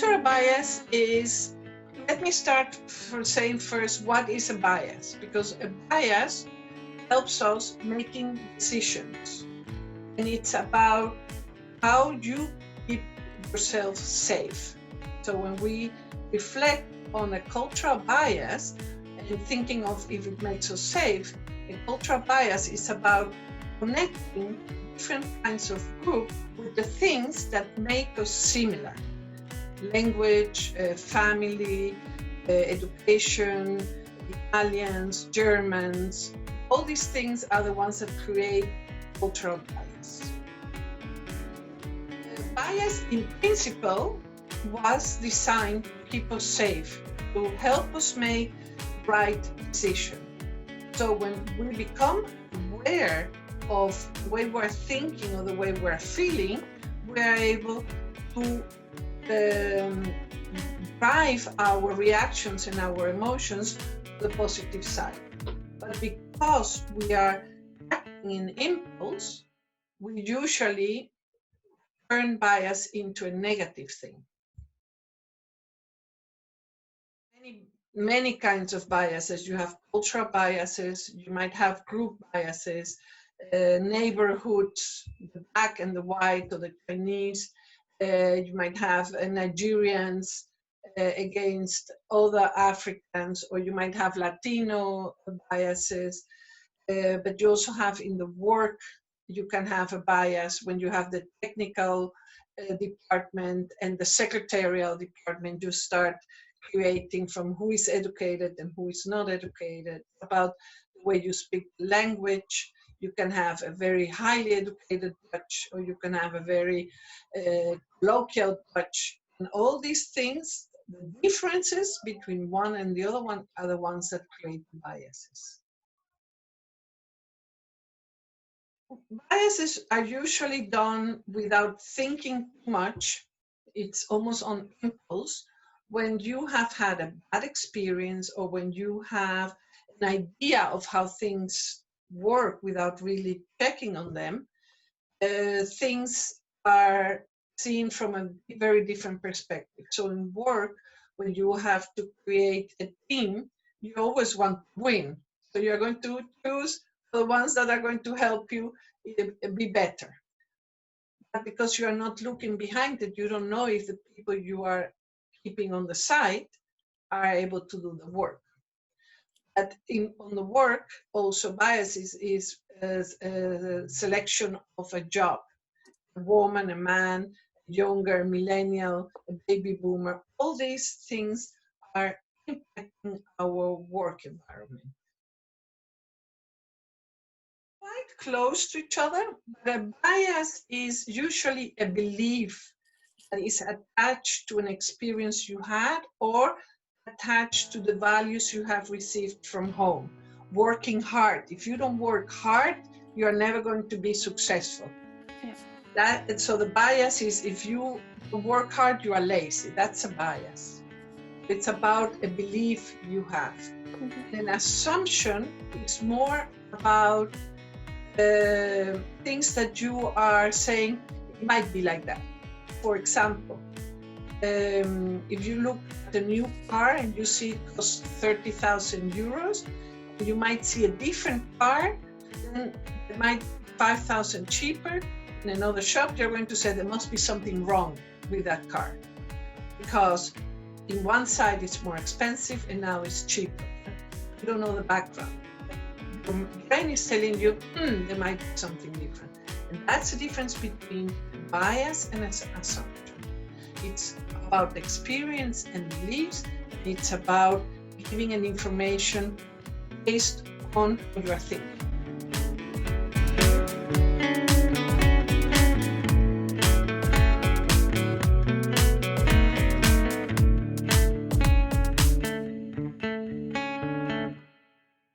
cultural bias is, let me start from saying first, what is a bias? Because a bias helps us making decisions. And it's about how you keep yourself safe. So when we reflect on a cultural bias and thinking of if it makes us safe, a cultural bias is about connecting different kinds of groups with the things that make us similar. Language, family, education, Italians, Germans, all these things are the ones that create cultural bias. Bias in principle was designed to keep us safe, to help us make right decisions. So when we become aware of the way we're thinking or the way we're feeling, we are able to drive our reactions and our emotions to the positive side. But because we are acting in impulse, we usually turn bias into a negative thing. Many kinds of biases. You have cultural biases, you might have group biases, neighborhoods, the black and the white or the Chinese. You might have Nigerians against other Africans, or you might have Latino biases. But you also have in the work, you can have a bias when you have the technical department and the secretarial department. You start creating from who is educated and who is not educated, about the way you speak language. You can have a very highly educated Dutch, or you can have a very colloquial Dutch. And all these things, the differences between one and the other one are the ones that create biases. Biases are usually done without thinking too much. It's almost on impulse. When you have had a bad experience, or when you have an idea of how things work without really checking on them, things are seen from a very different perspective. So in work, when you have to create a team, you always want to win. So you're going to choose the ones that are going to help you be better. But because you are not looking behind it, you don't know if the people you are keeping on the side are able to do the work. But on the work, also biases is a selection of a job. A woman, a man, a younger, millennial, a baby boomer, all these things are impacting our work environment. Quite close to each other, but a bias is usually a belief that is attached to an experience you had, or attached to the values you have received from home. Working hard. If you don't work hard, you are never going to be successful. Yes. So the bias is, if you work hard, you are lazy. That's a bias. It's about a belief you have. Mm-hmm. An assumption is more about things that you are saying, it might be like that. For example, if you look at a new car and you see it costs 30,000 euros, you might see a different car, then it might be 5,000 cheaper. In another shop, you're going to say there must be something wrong with that car, because in one side it's more expensive and now it's cheaper. You don't know the background. Your brain is telling you, there might be something different. And that's the difference between bias and assumption. It's about experience and beliefs. It's about giving an information based on what you are thinking.